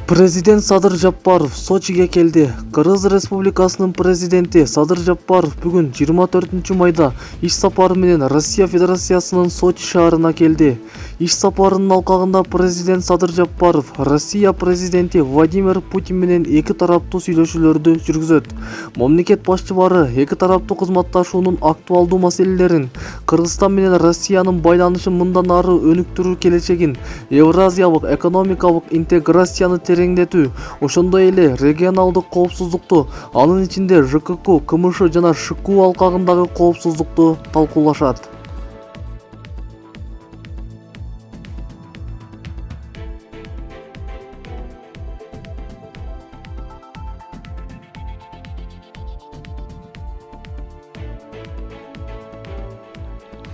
Президент Садыр Жапаров Сочиге келди. Кыргыз Республикасынын президенти Садыр Жапаров бүгүн 24 майда иш сапары менен Россия Федерациясынын Сочи шаарына келди. Иш сапарынын алкагында президент Садыр Жапаров Россия президенти Владимир Путин менен эки тараптуу сүйлөшүүлөрдү жүргүзөт. Мамлекет башчылары эки тараптуу кызматташуунун актуалдуу маселелерин, Кыргызстан менен Россиянын байланышын мындан ары өнүктүрүү келечегин, Евразиялык экономикалык интеграцияны тереңдетүү, ошондой эле регионалдык коопсуздукту, анын ичинде ЖКК, КМШ жана ШКУ алкагындагы коопсуздукту талкуулашат.